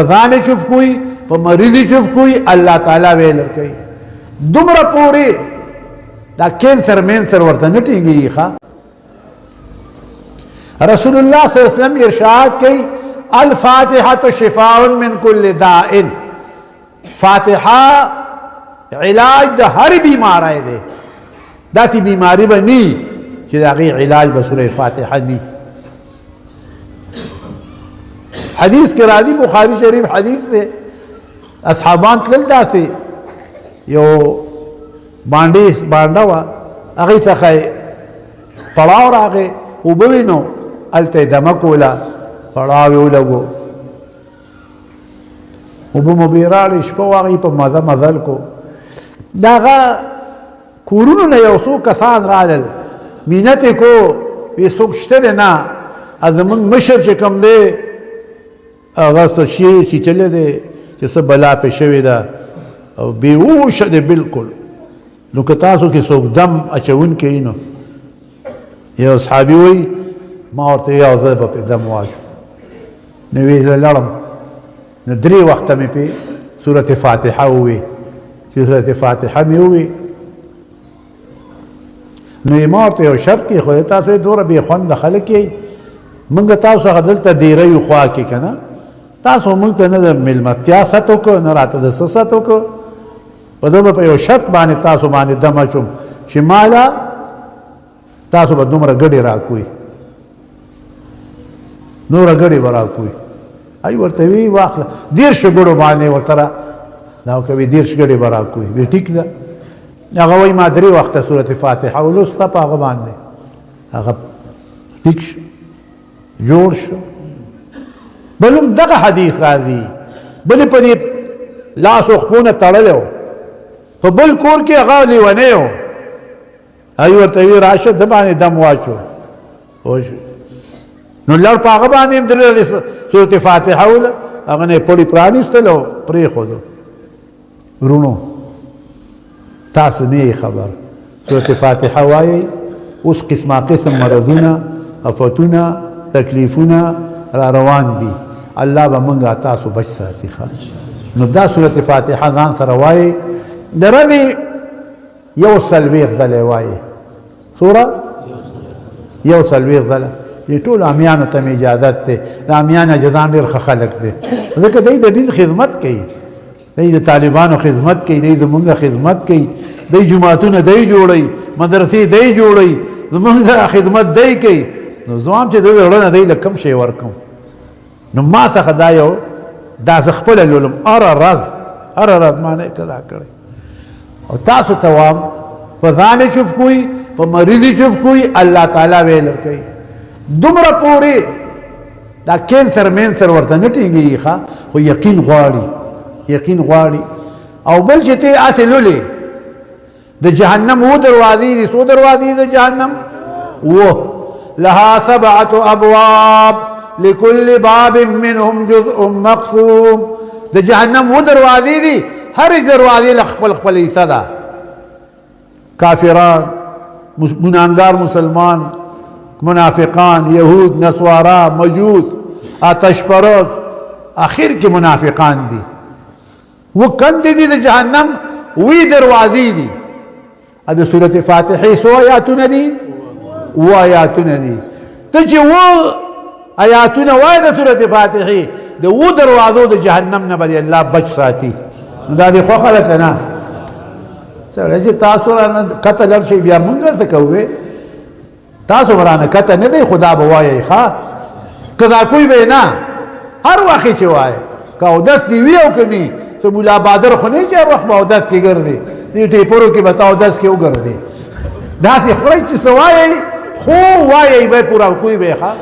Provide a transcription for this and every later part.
ځان چوپ کوي په مریض چوپ کوي الله تعالی ویل کوي دومره پورې دا کینسر مینسر ورته نه ټینګېږي ښه رسول الله صلی الله علیه وسلم ارشاد کوي الفاتحة شفاء من كل داء فاتحه علاج د هر بیماری دی داسې بیماری به نی چې د هغې علاج به سوره فاتحه نی حدیث کې راځي بخاری شریف حدیث دی اصحابان تلل داسې یو بانډه وه هغې څخه پړاو راغی اوبه وې نو هلته یې دمه کوله پړاو یې ولګو اوبه مو بې راړې شپه وه هغې په مزه مزل کو د هغه کورونو نه یو څو کسان رالل مینت یې کو وی څوک شته دی نه زمونږ مشر چې کوم دی هغه څه شي چیچلی دی چې څه بلا پې شوې ده او بېهوشه دی بلکل نو که تاسو کې څوک دم اچونکی نو یو صحابي وایي ما ورته یو زه به پې دم واچو نو وی زه لړم نو 3 وخته مې پې سورت فاتحه ووی چې سورت فاتحه مې ووی نو یې ما ورته یو شرط کې خو تاسو یې دومره بې خونده خلک یئ موږ تاسو څخه دلته دیرۍ خوا کې که نه تاسو موږ ته نه د مېلمستیا ست وکړو نه راته د څه ست وکړو په ده به په یو شرط باندې تاسو باندې دم اچوم چې ماله تاسو به دومره ګډې راکوئ نوره ګډې به راکوئ ای ورته وی واخله 10 ګړو باندې ورته دا کوي 10 ګړې به راکوئ وی ټیک ده هغه وایي ما 3 وخته سورت فاتحه ولوسته په هغه باندې هغه ټیک شو جوړ شو بل هم دغه حدیث راځي بل په دې لاس او خپونه تړلی و په بل کور کې هغه لیونی و ای ورته وی راشه ده باندې دم واچو نو لړ په هغه باندې هم درېدلې سورت فاتحه وله هغه نه یې پړي پرانېستل او پرېښودو ورونو تاسو نه یې خبر سورت فاتحه وایئ اوس قسمه قسم مرضونه افتونه تکلیفونه را روان دي الله به موږ تاسو بچ ساتي نو دا سورت فاتحه ځان سره وایئ د ورځې 140 ځلې وایئ سوره 140 ځله دې ټول امیانو ته مې اجازت دی د امیان اجزان ډېر ښه خلک دی ځکه دی د دین خدمت کوي دی د طالبانو خدمت کوي دی زمونږ خدمت کوي دی جوماتونه دی جوړوي مدرسې دی جوړوي زمونږ خدمت دی کوي نو زه هم چې د زړه نه دی له کوم شی ورکم نو ما څخه دا یو دا زه خپله لولم هره ورځ ما نه ابتدا کړی او تاسو ته وایم په ځان یې چوپ کوئ په مریض یې چوپ کوئ الله تعالی ویل کوي دومره پورې دا کینسر مینسر ورته نه ټینګېږي ښه خو یقین غواړي او بل چې ته هسې لولې د جهنم 7 دروازې دي څو دروازې د جهنم 7 لها 7 ابواب لكل باب منهم جزء مقسوم د جهنم 7 دروازې دي هر دروازې له خپل حصه ده کافران ګناهګار مسلمان منافقان یهود نصوارا مجوس آتش پرست آخر کې منافقان دي و کندې دي د جهنم وی دروازې دي د سورت فاتحه څو آیاتونه دي و آیاتونه دي ته چې و آیاتونه وایې د سورت فاتحه د و دروازو د جهنم نه به الله بچ ساتي نو دا دې خوښه ده که نه سړی چې تاسو رانه کته لړ شئ بیا مونږ څه کوو تاسو ورانه کته نه دی خدا به وایئ ښه که دا کوی به نه هر وخت چې وایې که اودس دې وي او که نه څه ملا بادر خو نه چې هر وخت به اودس کې ګرځې دې ټیپرو کې به ته اودس کې وګرځې داسې خورئ چې څه وایئ خو وایئ به پوره کوی به ښه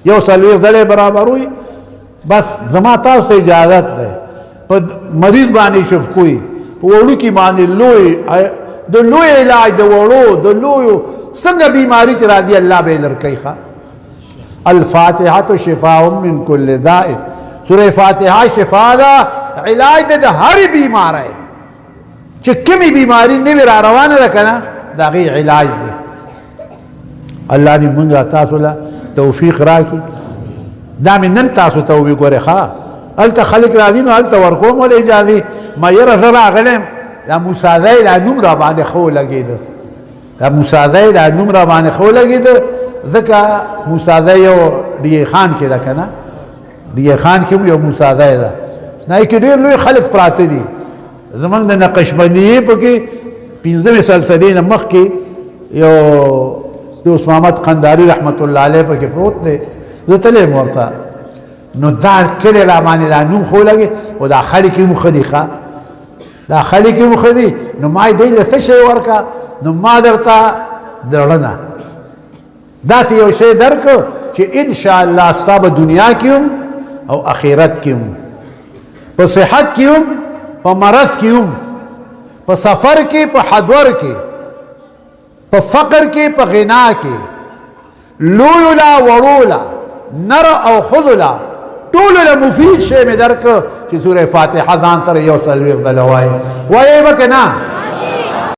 140 ځلې برابروي بس زما تاسو ته اجازت دی په مریض باندې شف کوی په وړوکي باندې د لوی علاج د وړو د لویو څنګه بیماری چې راځي الله به یې لرې کوي الفاتحة شفاء من كل داء سورة فاتحه شفا ده علاج ده هر بیماری چې کومې بیماری نوې را روانه ده که نه د هغې علاج دی الله دې موږ تاسو له توفیق راکړي دا مې نن تاسو ته وګورئ ښه هلته خلک راځي نو هلته ورکوم ولې اجازې ما یره زه راغلم دا موسیزی دا نوم را باندې ښه ولګېده دا موسیزی دا نوم را باندې ښه ولګېده ځکه موسیزی یو ډیګی خان کې ده که نه ډیګی خان کې یو موسیزی ده نای کې ډېر لوی خلک پراته دي زمونږ د نقشبندیې پکې 15مې سلسلې نه مخکې یو دوست محمد قنداري رحمت الله علیه پکې پروت دی زه تللی یم ورته نو دا کلی را باندې دا نوم خو لګي او دا خلک یې مخه دي ښه دا خلک یې مخه دي نو ما یې دی له څه شی ورکړه نو ما درته درړه نه داسې یو شی درکړ چې انشاءالله ستا به دنیا کې هم او آخرت کې هم په صحت کې هم په مرض کې هم په سفر کې په حضور کې په فقر کې په غنا کې لوی لا وړو لا نر او ښځو لا ټولو له مفید شی مې درکړ چې سورې فاتحه ځان سره یو څلوېښت ځله وایې وایې به که نه